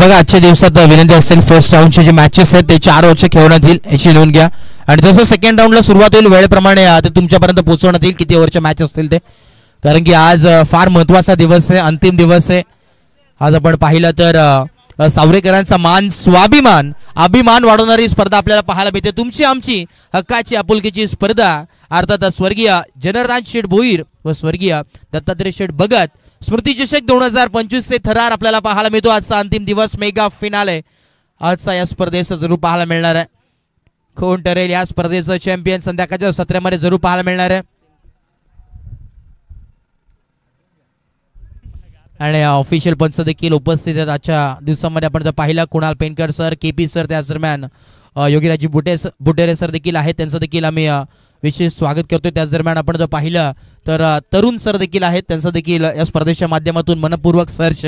बघा आजच्या दिवसात विनंती असेल फर्स्ट राऊंडचे जे मॅचेस आहेत ते 4 ओव्हरचे खेळवण्यात येईल याची नोंद घ्या आणि जसं सेकंड राऊंडला सुरुवात होईल वेळेप्रमाणे ते तुमच्यापर्यंत पोहोचवण्यात येईल किती ओव्हरचे मॅच असतील ते कारण की आज फार महत्त्वाचा दिवस आहे अंतिम दिवस आहे। आज आपण पाहिलं तर सावरेकरांचा मान स्वाभिमान अभिमान वाढवणारी स्पर्धा आपल्याला पाहायला मिळते। तुमची आमची हक्काची आपुलकीची स्पर्धा अर्थात स्वर्गीय जनार्दन शेठ भोईर व स्वर्गीय दत्तात्रय शेठ भगत स्मृती चषक 2025 चे थरार आपल्याला पाहायला मिळतो। आजचा अंतिम दिवस मेगा फिनाले आजचा या स्पर्धेचं जरूर पाहायला मिळणार आहे। कोण ठरेल या स्पर्धेचं चॅम्पियन संध्याकाळच्या सत्रामध्ये जरूर पाहायला मिळणार आहे आणि ऑफिशियल पंच देखील उपस्थित आहेत। आजच्या दिवसामध्ये आपण जर पाहिला कुणाल पेनकर सर केपी सर त्याच दरम्यान योगीराजी बुटेरे सर देखील आहेत त्यांचं देखील आम्ही विशेष स्वागत करतोय। त्याच दरम्यान आपण जर पाहिलं तर तरुण सर देखील आहेत त्यांचं देखील या स्पर्धेच्या माध्यमातून मनपूर्वक सहर्ष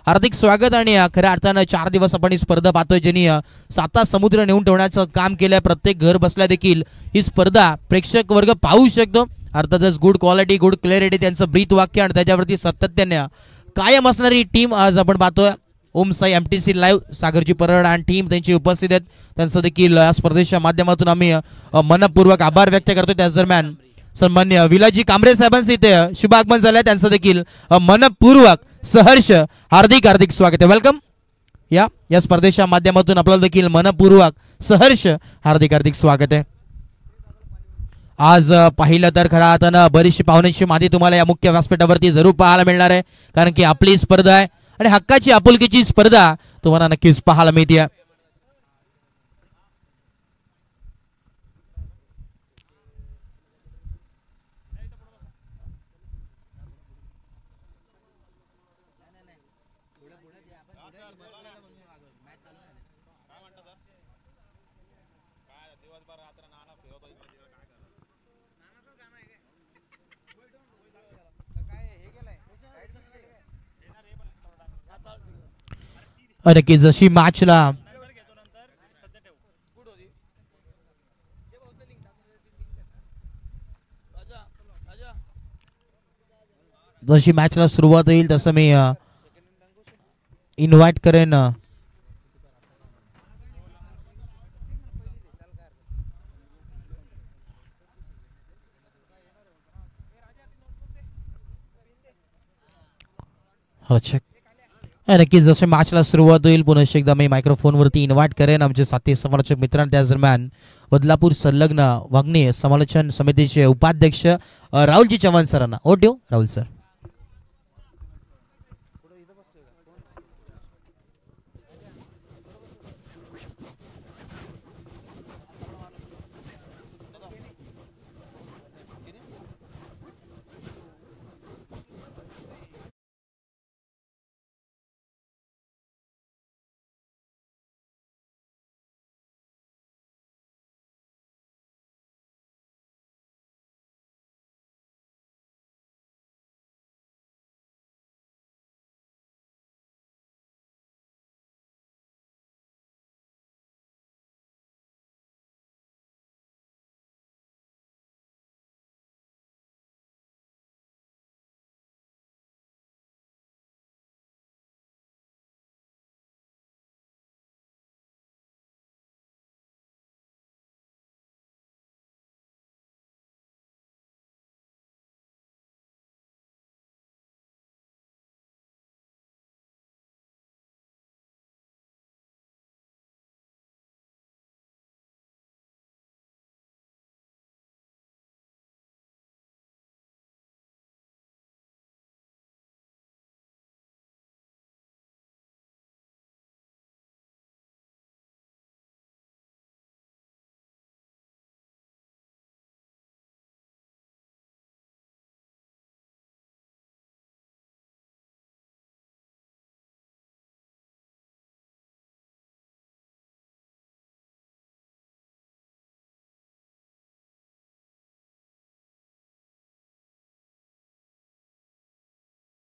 हार्दिक स्वागत आणि खऱ्या अर्थानं 4 दिवस आपण ही स्पर्धा पाहतोय ज्यांनी 7 समुद्र नेऊन ठेवण्याचं काम केलंय। प्रत्येक घर बसल्या देखील ही स्पर्धा प्रेक्षक वर्ग पाहू शकतो। अर्थातच गुड क्वालिटी गुड क्लॅरिटी त्यांचं ब्रीथ वाक्य आणि त्याच्यावरती सातत्याने कायम असणारी टीम आज आपण पाहतोय। ओम साई MTC लाईव्ह सागरजी परड आणि टीम त्यांची उपस्थित आहेत त्यांचं देखील या स्पर्धेच्या माध्यमातून आम्ही मनपूर्वक आभार व्यक्त करतोय। त्याच दरम्यान सन्मान्य विलाजी कांबरे साहेबांचं इथे शुभ आगमन झालंय त्यांचं देखील मनपूर्वक सहर्ष हार्दिक हार्दिक स्वागत आहे। वेलकम या स्पर्धेच्या माध्यमातून आपल्याला देखील मनपूर्वक सहर्ष हार्दिक हार्दिक स्वागत आहे। आज पाहिलं तर खऱ्या अर्थानं बरीचशी पाहुण्यांची माहिती तुम्हाला या मुख्य व्यासपीठावरती जरूर पाहायला मिळणार आहे कारण की आपली स्पर्धा आहे आणि हक्काची आपुलकीची स्पर्धा तुम्हाला नक्कीच पाहायला मिळते। नक्कीच जशी मॅचला सुरुवात होईल तसं मी इन्व्हाइट करेन नक्कीच जसे मॅचला सुरुवात होईल पुन्हा एकदा मी मायक्रोफोनवरती इन्व्हाइट करेन आमचे साथी समालोचक मित्रांना। त्याच दरम्यान बदलापूर संलग्न वागणी समालोचन समितीचे उपाध्यक्ष राहुलजी चव्हाण सरांना ओट राहुल सर।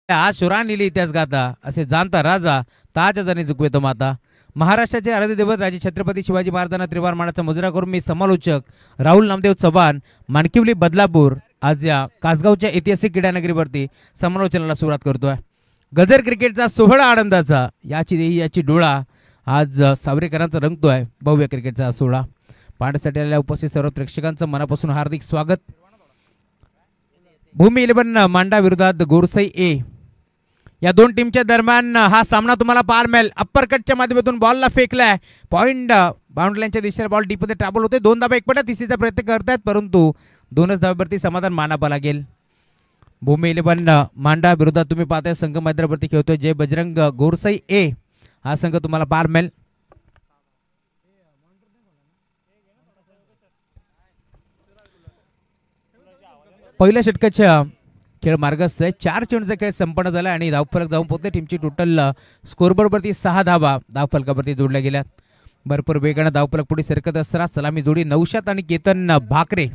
आज शुरान लिहिली इतिहास गाथा असे जाणता राजा ताज जणी चुकवेतो माता। महाराष्ट्राचे आराध्य दैवत राजे छत्रपती शिवाजी महाराजांना त्रिवार मानाचा मुजरा करून मी समालोचक राहुल नामदेव चव्हाण मानकिवली बदलापूर आज या कासगावच्या ऐतिहासिक क्रीडानगरीवरती समालोचनाला सुरुवात करतोय। गदर क्रिकेटचा सोहळा आनंदाचा याची देही याची डोळा आज सावरेकरांचा रंगतोय भव्य क्रिकेटचा सोहळा. पाहण्यासाठी आलेल्या उपस्थित सर्व प्रेक्षकांचं मनापासून हार्दिक स्वागत. भूमी 11 मांडा विरोधात गोरसई ए या दोन टीमच्या दरम्यान हा सामना तुम्हाला पाहायला मिळेल. अप्पर कटच्या माध्यमातून बॉलला फेकलाय. पॉइंट बाउंड्री लाईनच्या दिशेला बॉल डीपमध्ये ट्रॅव्हल होते. 2 धाबा एकपट्या तिसरीचा प्रयत्न करतायत परंतु 2च धाब्यावरती समाधान मानावं लागेल. भूमी 11 मांडा विरोधात तुम्ही पाहताय संघ मैदानावरती खेळतोय जय बजरंग गोरसई ए हा संघ तुम्हाला पाहायला मिळेल. पहिल्या षटकाच्या खेळ मार्गस्थ आहे. 4 चेंडूचा खेळ संपन्न झाला आणि धावफलक जाऊन पोहोचले. टीमची टोटल स्कोरबोर्डवरती 6 धावा धावफलकावरती जोडल्या गेल्या. भरपूर वेगानं धावफलक पुढे सरकत असताना सलामी जोडी नौशात आणि केतन भाकरे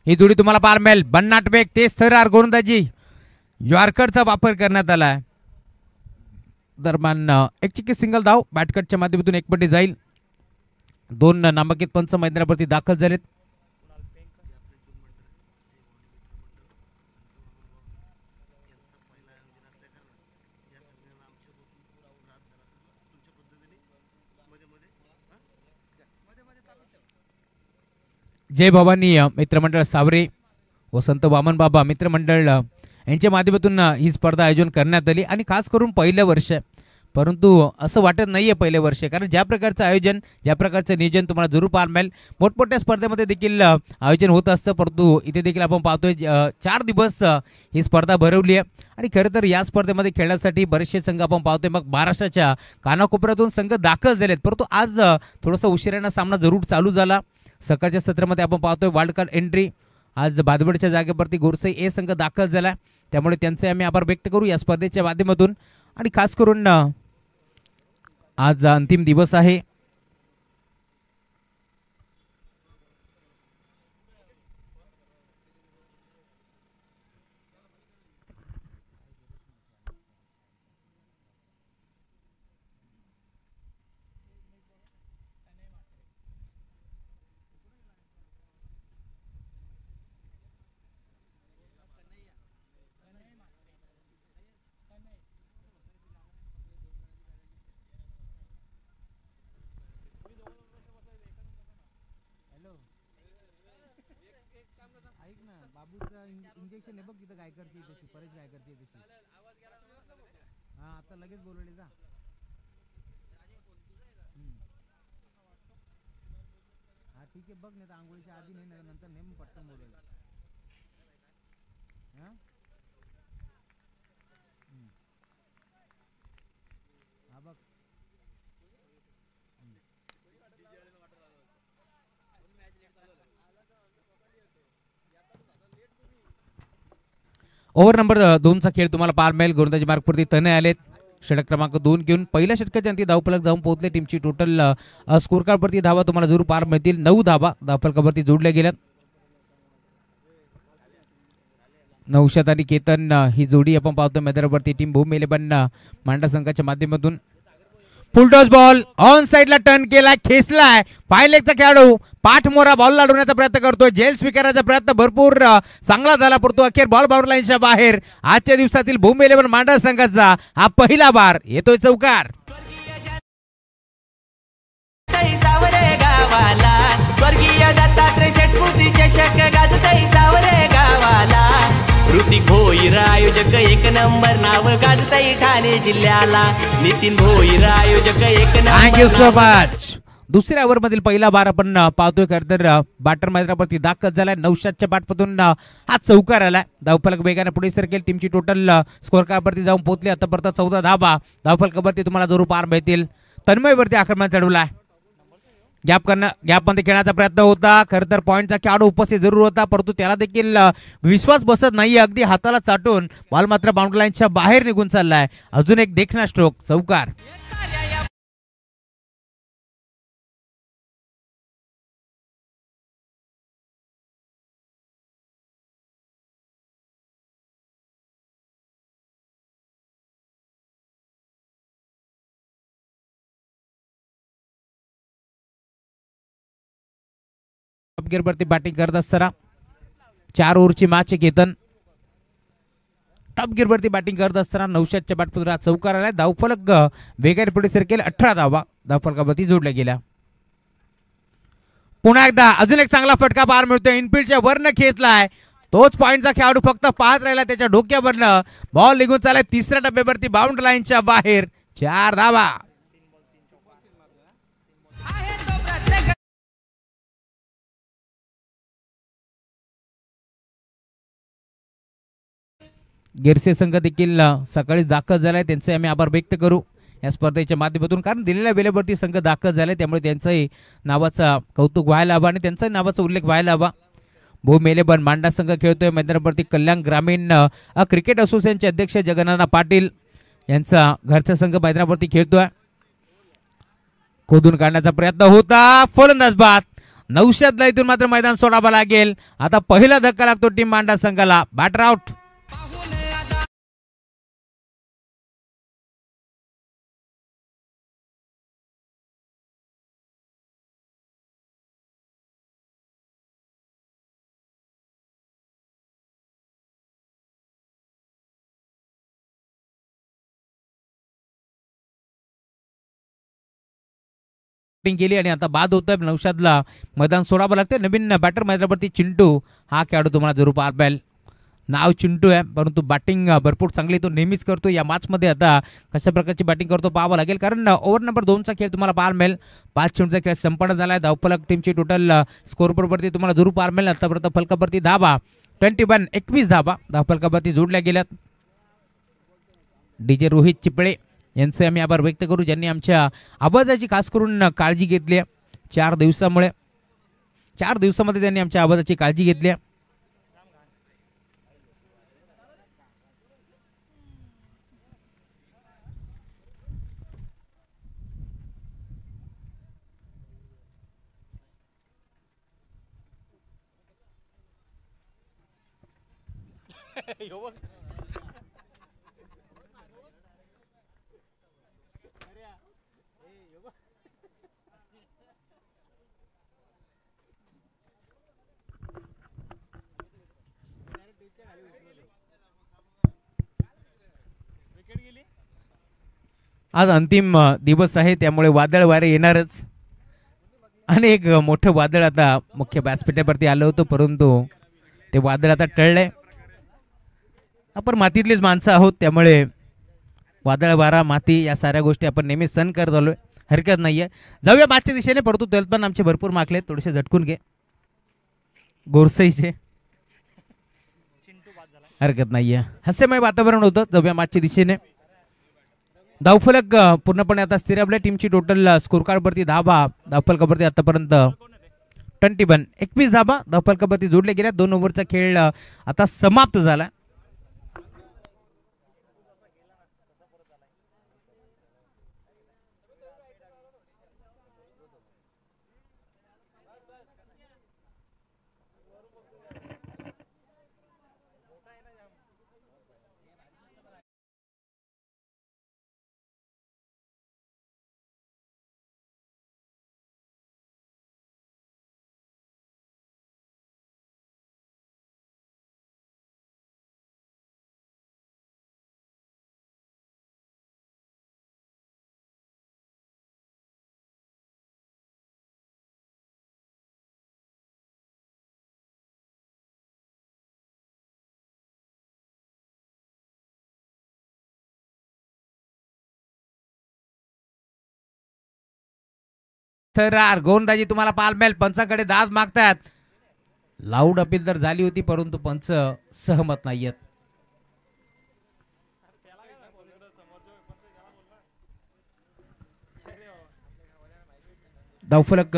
ही जोडी तुम्हाला पाहायला मिळेल. भन्नाट वेग तेज थरार गोलंदाजी यॉर्करचा वापर करण्यात आला. दरम्यान एक चिक्की सिंगल धाव बॅटकटच्या माध्यमातून एकपट्टी जाईल. 2 नामांकित पंच मैदानावरती दाखल झालेत. जय भवानी मित्रमंडळ सावरे व संत वामन बाबा मित्रमंडळ यांच्या माध्यमातून ही स्पर्धा आयोजन करण्यात आली आणि खास करून पहिलं वर्ष. परंतु असं वाटत नाही आहे पहिलं वर्ष, कारण ज्या प्रकारचं आयोजन ज्या प्रकारचं नियोजन तुम्हाला जरूर पाहायला मिळेल. मोठमोठ्या स्पर्धेमध्ये देखील आयोजन होत असतं परंतु इथे देखील आपण पाहतोय 4 दिवस ही स्पर्धा भरवली आहे. आणि खरं तर या स्पर्धेमध्ये खेळण्यासाठी बरेचसे संघ आपण पाहतोय. मग महाराष्ट्राच्या कानाकोपऱ्यातून संघ दाखल झालेत परंतु आज थोडंसं उशिरानं सामना जरूर चालू झाला. सकाळच्या सत्रामध्ये आपण पाहतोय वाईल्ड कार्ड एंट्री आज बादबडच्या जागेवरती गोरसई ए संघ दाखल झाला. त्यामुळे त्यांचे आम्ही आभार व्यक्त करू या स्पर्धेच्या माध्यमातून. आणि खास करून आज अंतिम दिवस आहे. ऐक ना बाबूचं इंजेक्शन आहे बघ तिथं गायकरची तशी परेश गायकरची तशी. हा आता लगेच बोलवले जा. हा ठीक आहे बघ नाही तर आंघोळीच्या आधी नाही नंतर नेम पटकन बोलवलं. हा हा बघ ओव्हर नंबर 2चा खेळ तुम्हाला पाहायला मिळेल. गोलंदाजी मार्कवरती तनय आलेत. षटक क्रमांक 2 घेऊन पहिल्या षटकाच्या अंती धावफलक जाऊन पोहोचले. टीमची टोटल स्कोर कार्डवरती धावा तुम्हाला जरूर पाहायला मिळतील. 9 धावा धावफलकावरती जोडल्या गेल्या. नौशात आणि केतन ही जोडी आपण पाहतो मैदानावरती. टीम भूमी 11 मांडा संघाच्या माध्यमातून फुलटॉस बॉल ऑन साइडला टर्न केलाय, खेचलाय. फायलेगचा खेळाडू पाठमोरा बॉल लाडवण्याचा प्रयत्न करतोय. जेल स्वीकारायचा प्रयत्न भरपूर चांगला झाला परंतु अखेर बॉल बाउंड्री लाईनच्या बाहेर. आजच्या दिवसातील भूमी 11 मांडा संघाचा हा पहिला बार येतोय चौकार. स्वर्गीय दत्तात्रय स्मृती चषक गाजतई सावरे गावाला. ऋतिक भोईर आयोजक एक नंबर नाव गाजतई ठाणे जिल्ह्याला. नितीन भोईर आयोजक एक नंबर. Thank you so much. दुसऱ्या ओव्हर मधील पहिला बार आपण पाहतोय. खरं तर बॅटर मैदानावरती दाखल झालाय. 900च्या बॅटमधून हा चौकार आलाय. धावफलक वेगाने पुढे सरकेल. टीमची टोटल स्कोर कार्डवरती जाऊन पोहोचली आतापर्यंत 14 धावा धावफलकावरती तुम्हाला जरूर पार मिळतील. तन्मयवरती आक्रमण चढवलाय. गॅपमध्ये खेळण्याचा प्रयत्न होता. खरं तर पॉईंटचा खेळाडू उपस्थित जरूर होता परंतु त्याला देखील विश्वास बसत नाही. अगदी हाताला चाटून बॉल मात्र बाउंड्री लाईनच्या बाहेर निघून चाललाय. अजून एक देखणा स्ट्रोक चौकार. वरती बॅटिंग करत असताना 4 ओव्हरची मॅच केतन टॉप गिअरवरती बॅटिंग करत असताना नौशादच्या बॅटपुतळा चौकार आलाय. धावफलक वेगाने पुढे सरकेल 18 धावा धावफलकावरती जोडल्या गेल्या. पुन्हा एकदा अजून एक चांगला फटका पार मिळतोय. इनफिल्डच्या वरनं खेचलाय. तोच पॉइंटचा खेळाडू फक्त पाहत राहिला. त्याच्या डोक्यावरनं बॉल निघून चाललाय तिसऱ्या टप्प्यावरती बाउंड्री लाईनच्या बाहेर. 4 धावा. गिरसे संघ देखील सकाळीच दाखल झालाय. त्यांचे आम्ही आभार व्यक्त करू या स्पर्धेच्या माध्यमातून, कारण दिलेल्या वेळेवरती संघ दाखल झाले. त्यामुळे त्यांचंही नावाचा कौतुक व्हायला हवं आणि त्यांचाही नावाचा उल्लेख व्हायला हवा. भू मेलेबन मांडा संघ खेळतोय मैदानावरती. कल्याण ग्रामीण क्रिकेट असोसिएशनचे अध्यक्ष जगन्नाथ पाटील यांचा घरचा संघ मैदानावरती खेळतोय. खोदून काढण्याचा प्रयत्न होता. फलंदाज बाद. नौशादला इथून मात्र मैदान सोडावं लागेल. आता पहिला धक्का लागतो टीम मांडा संघाला. Batter out. केली आणि आता बाद होतोय. नौशादला मैदान सोडावं लागते. नवीन बॅटर मैदानावरती चिंटू हा खेळाडू तुम्हाला जरूर पाहाल. नाव चिंटू आहे, परंतु बॅटिंग भरपूर चांगली तो नेहमीच करतो. या मॅचमध्ये आता कशा प्रकारची बॅटिंग करतो पाहावं लागेल, कारण ओव्हर नंबर 2चा खेळ तुम्हाला पाहायला मिळेल. 5 चेंडूचा खेळ संपन्न झाला. धावफलक टीमची टोटल स्कोरबोर्डवरती तुम्हाला जरूर पाहायला मिळेल. आतापर्यंत फलकावरती धावा 21 धावा धावफलकावरती जोडल्या गेल्यात. डीजे रोहित चिपळे यांचे आम्ही आभार व्यक्त करू, ज्यांनी आमच्या आवाजाची खास करून काळजी घेतली. 4 दिवसामध्ये त्यांनी आमच्या आवाजाची काळजी घेतली. आज अंतिम दिवस आहे, त्यामुळे वादळ वारे येणारच. आणि एक मोठं वादळ आता मुख्य व्यासपीठावरती आलं होतं, परंतु ते वादळ आता टळलंय. आपण मातीतलीच माणसं आहोत, त्यामुळे वादळ वारा माती या साऱ्या गोष्टी आपण नेहमी सहन करत आलोय. हरकत नाहीये. जाऊया मागच्या दिशेने, परंतु तेल पण आमचे भरपूर माकले, थोडेसे झटकून घे गोरसईचे. हरकत नाहीये. हास्यमय वातावरण होतं. जाऊया मागच्या दिशेने. धावफलक पूर्णपणे आता स्थिरावले. टीमची टोटल स्कोर कार्डवरती धावा धावफलकावरती आतापर्यंत 21 धावा धावफलकावरती जोडले गेल्या. 2 ओव्हरचा खेळ आता समाप्त झाला. थरार गोंदाजी तुम्हाला पाहायला मिळेल. पंचाकडे दाद मागतात. लाऊड अपील तर झाली होती, परंतु पंच सहमत नाहीयेत. धावफलक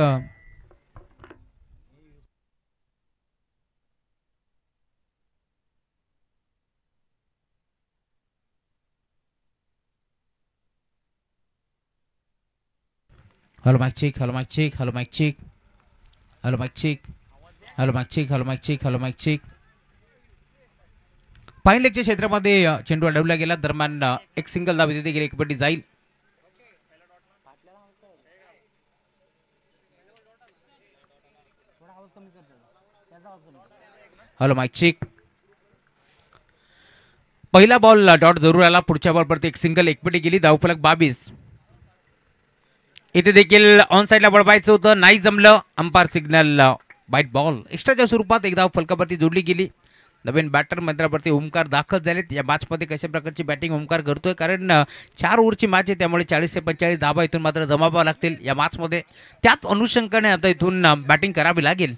hello mike check, hello mike check, hello mike check, hello mike check, hello mike check, hello mike check, hello mike check. Fine लेगच्या क्षेत्रामध्ये चेंडू अडवला गेला. दरम्यान एक सिंगल धाव तिथे गेली. एक पट्टी जाईल. Hello mike check. पहिला बॉल डॉट जरूर आला. पुढच्या बॉलवरती एक सिंगल एकपटी गेली. धावफलक 22. इथे देखील ऑन साईडला बळवायचं होतं, नाही जमलं. अंपायर सिग्नल वाईट बॉल. एक्स्ट्राच्या स्वरूपात एक धाव फलकावरती जोडली गेली. नवीन बॅटर मैदानावरती ओमकार दाखल झालेत. या मॅचमध्ये कशा प्रकारची बॅटिंग ओमकार करतोय, कारण 4 ओव्हरची मॅच आहे, त्यामुळे 40 ते 45 धावा इथून मात्र जमावाव्या लागतील या मॅचमध्ये. त्याच अनुषंगाने आता इथून बॅटिंग करावी लागेल.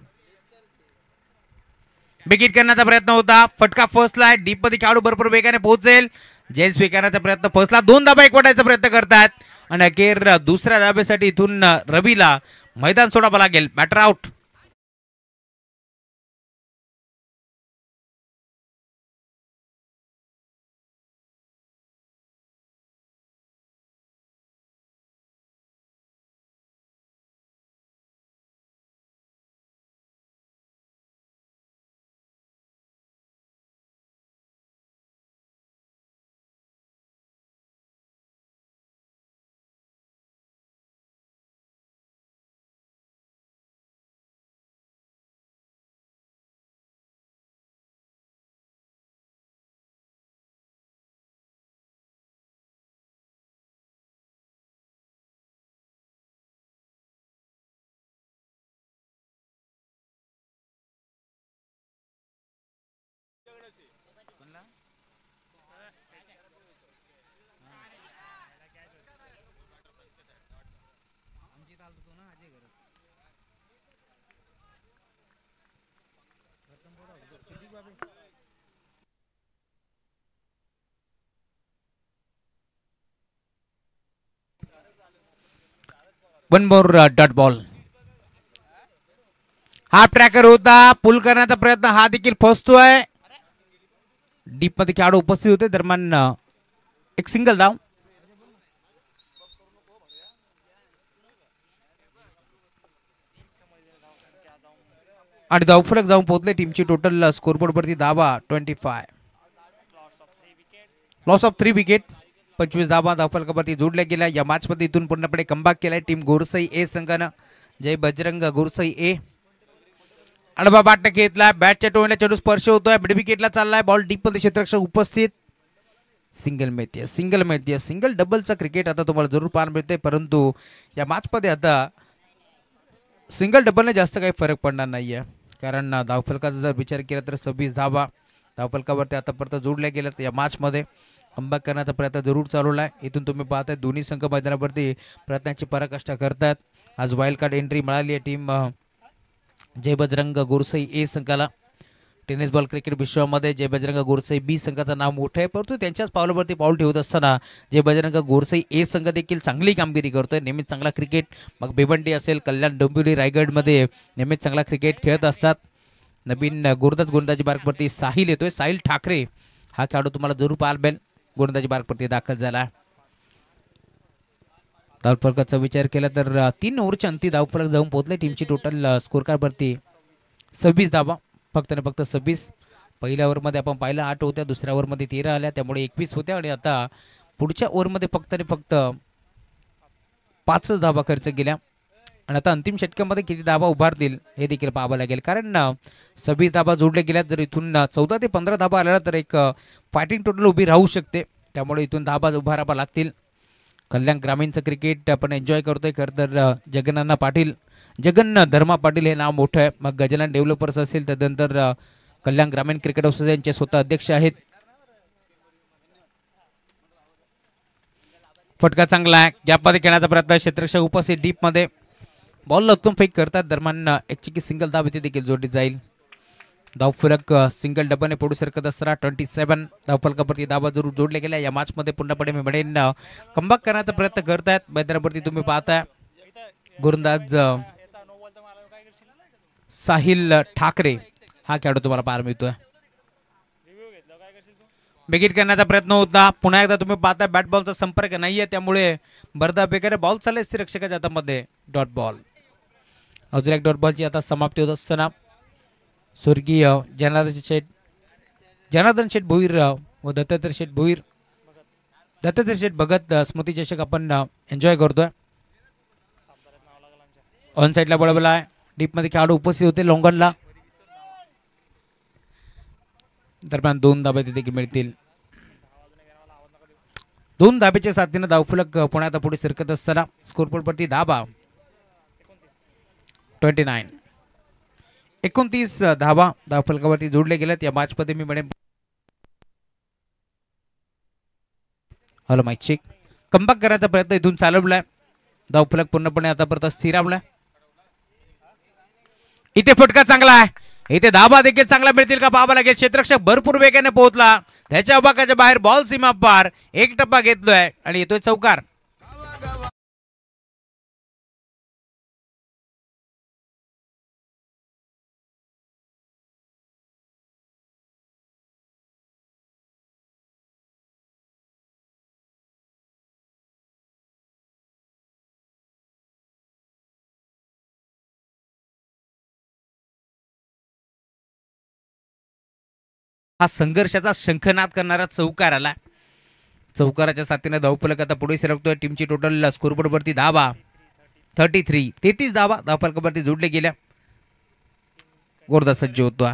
विकेट करण्याचा प्रयत्न होता, फटका फसलाय. डीपमध्ये खेळाडू भरपूर वेगाने पोहोचेल. जेल स्वीकारण्याचा प्रयत्न फसला. 2 धाबा एकवटायचा प्रयत्न करतात आणि अखेर दुसऱ्या धाब्यासाठी इथून रवीला मैदान सोडावं लागेल. Batter out. One more dot ball. हा ट्रॅकर होता, पुल करण्याचा प्रयत्न हा देखील फसतोय. डीप मध्ये खेळाडू उपस्थित होते, दरम्यान एक सिंगल धाव. आणि धावफलक जाऊन पोहोचले. टीमची टोटल स्कोरबोर्ड वरती धावा 25. Loss of 3 wicket. 25 धावा धावफलकावरती जोडल्या गेल्या. या मॅच मध्ये इथून पूर्णपणे कमबॅक केलाय टीम गोरसई ए संघानं. जय बजरंग गोरसई ए. अडबा बाट घेतला. बॅटच्या टोळीला चेंडू स्पर्श होतोय. मिड विकेटला चाललाय बॉल. डीप मध्ये क्षेत्ररक्षक उपस्थित. सिंगल मिळते, सिंगल मिळते. सिंगल डबलचा क्रिकेट आता तुम्हाला जरूर पाहायला मिळते, परंतु या मॅच मध्ये आता सिंगल डबलने जास्त काही फरक पडणार नाहीये. कारण धावफलकाचा जर विचार केला तर 26 धावा धावफलकावरती आतापर्यंत जोडल्या गेल्यात. या मॅच मध्ये कमबॅक करण्याचा प्रयत्न जरूर चालवला आहे. इथून तुम्ही पाहताय दोन्ही संघ मैदानावरती प्रयत्नाची पराकाष्ठा करतात. आज वाईल्ड कार्ड एंट्री मिळाली आहे टीम जय बजरंग गोरसई ए संघाला. टेनिस बॉल क्रिकेट विश्वामध्ये जय बजरंग गोरसई बी संघाचं नाव मोठं आहे, परंतु त्यांच्याच पावलावरती पाऊल ठेवत असताना जय बजरंग गोरसई ए संघ देखील चांगली कामगिरी करतोय. नेहमीच चांगला क्रिकेट, मग भिवंडी असेल, कल्याण, डोंबिवली, रायगडमध्ये नेहमीच चांगला क्रिकेट खेळत असतात. नवीन गोलंदाजी मार्गवरती साहिल येतोय. साहिल ठाकरे हा खेळाडू तुम्हाला जरूर पाहायला मिळेल. गोलंदाजी मार्गवरती दाखल झाला. धावफलकाचा विचार केला तर 3 ओव्हरच्या अंती धावफलक जाऊन पोहोचले. टीमची टोटल स्कोर कार्डवरती 26 धावा, फक्त आणि फक्त 26. पहिल्या ओव्हरमध्ये आपण पाहिलं 8 होत्या, दुसऱ्या ओव्हरमध्ये 13 आल्या, त्यामुळे 21 होत्या. आणि आता पुढच्या ओव्हरमध्ये फक्त आणि फक्त 5 धावा खर्च केल्या. आणि आता अंतिम षटकामध्ये किती धावा उभारतील हे देखील पाहावं लागेल, कारण 26 धावा जोडल्या गेल्यात. जर इथून 14 ते 15 धावा आल्या तर एक फायटिंग टोटल उभी राहू शकते, त्यामुळे इथून धावा उभारावा लागतील. कल्याण ग्रामीणचं क्रिकेट आपण एन्जॉय करतोय. खरं तर जगन धर्मा पाटील हे नाव मोठं आहे. मग गजानन डेव्हलपर्स असेल, त्यानंतर कल्याण ग्रामीण क्रिकेट असोसिएशनचे स्वतः अध्यक्ष आहेत. फटका चांगला आहे. गॅपमध्ये खेळण्याचा प्रयत्न, क्षेत्ररक्षक उपस्थित. डीपमध्ये बॉल लगतून फेक करतात. दरम्यान एक चिकी सिंगल धाव इथे देखील जोडली जाईल. धावफलक सिंगल डबलने पुढे सरकत असताना 27 धावफलकावरती धावा जरूर जोडल्या गेल्या. या मॅचमध्ये पूर्णपणे मी म्हणेन कमबॅक करण्याचा प्रयत्न करतायत. मैदानावरती तुम्ही पाहताय गोलंदाज साहिल ठाकरे हा खेळाडू तुम्हाला पाहायला मिळतोय. विकेट करण्याचा प्रयत्न होता. पुन्हा एकदा तुम्ही पाहताय बॅट बॉलचा संपर्क नाहीये, त्यामुळे बरदा बेकार बॉल चालले रक्षकाच्या हातामध्ये. Dot ball. अजून एक डॉट बॉलची आता समाप्ती होत असताना स्वर्गीय जनार्दन शेठ भोईर व दत्तात्रय शेठ भगत स्मृती चषक आपण एन्जॉय करतोय. ऑन साईडला बळवला आहे. डीपमध्ये खेळाडू उपस्थित होते लोंगनला. दरम्यान 2 धाबा देखील मिळतील. 2 धाब्याच्या साथीनं धावफलक पुण्यात पुढे सरकत असताना स्कोरबोर्डवरती धाबा 29 29 धावा धावफलकावरती जोडले गेल्यात या मॅचमध्ये. मी म्हणेन हॅलो माईक चेक. कमबॅक करायचा प्रयत्न इथून चालवलाय. धावफलक पूर्णपणे आतापर्यंत स्थिरावलाय. इथे फटका चांगला आहे. इथे धाबा देखील चांगला मिळतील का पाहावं लागेल. क्षेत्ररक्षक भरपूर वेगाने पोहोचला. त्याच्या अबाकाच्या बाहेर बॉल सीमा पार. एक टप्पा घेतलोय आणि येतोय चौकार. हा संघर्षाचा शंखनाद करणारा चौकार आला. चौकाराच्या साथीने धावफलक आता पुढे सरकतोय. टीमची टोटल स्कोरबोर्डवरती धावा 33 धावा धावफलकावरती जोडले गेल्या. गोरदा सज्ज होतो.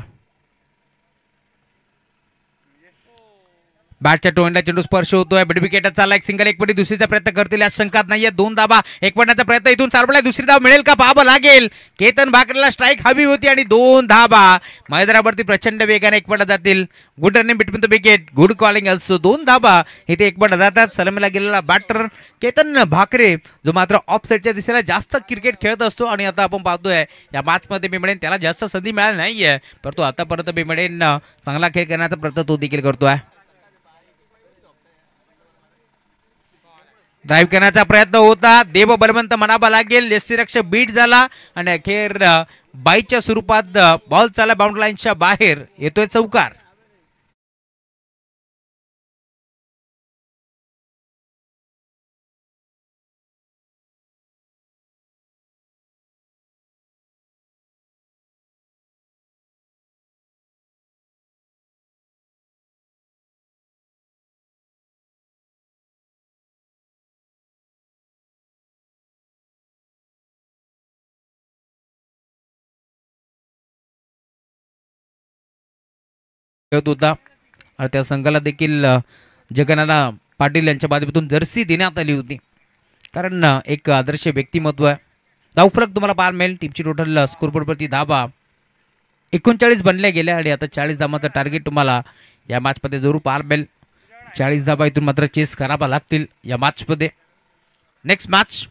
बॅटच्या टोंडा चेंडू स्पर्श होतोय. विकेट चालला. एक सिंगल एक पडी दुसरीचा प्रयत्न करतील यात शंकात नाहीये. 2 धाबा एक पडण्याचा प्रयत्न इथून चालवलाय. दुसरी धाव मिळेल का पाहावं लागेल. केतन भाकरेला स्ट्राईक हवी होती आणि 2 धाबा मैदानावरती प्रचंड वेगाने एक पडत जातील. Good running between the wicket. Good calling also. 2 धाबा इथे एक पडत जातात. सलामीला गेलेला बॅटर केतन भाकरे जो मात्र ऑफ साईडच्या दिशेला जास्त क्रिकेट खेळत असतो आणि आता आपण पाहतोय या मॅच मध्ये मी म्हणेन त्याला जास्त संधी मिळाली नाहीये परंतु आतापर्यंत मी म्हणेन चांगला खेळ करण्याचा प्रयत्न तो देखील करतोय. ड्राईव्ह करण्याचा प्रयत्न होता. देव बलवंत म्हणावा लागेल. यष्टीरक्षक बीट झाला आणि अखेर बाईच्या स्वरूपात बॉल चालला बाउंड्री लाईनच्या बाहेर. येतोय चौकार. खेळत होता आणि त्या संघाला देखील जगन्नाथ पाटील यांच्या माध्यमातून जर्सी देण्यात आली होती कारण एक आदर्श व्यक्तिमत्व आहे. धावफलक तुम्हाला पाहायला मिळेल. टीमची टोटल स्कोरबोर्डवरती धाबा 39 बनल्या गेल्या आणि आता 40 धावांचं टार्गेट तुम्हाला या मॅचमध्ये जरूर पाहायला मिळेल. 40 धावा इथून मात्र चेस करावा लागतील या मॅचमध्ये. नेक्स्ट मॅच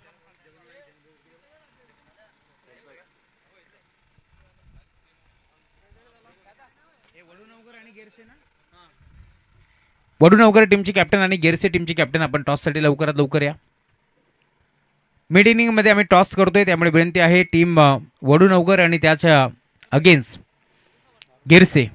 वडूनवकर टीमची कॅप्टन आणि गेरसे टीमची कॅप्टन. आपण टॉससाठी लवकरात लवकर या. मिड इनिंग मध्ये आम्ही टॉस करतोय त्यामुळे विनंती आहे टीम वडूनवकर आणि त्याच्या अगेन्स्ट गेरसे.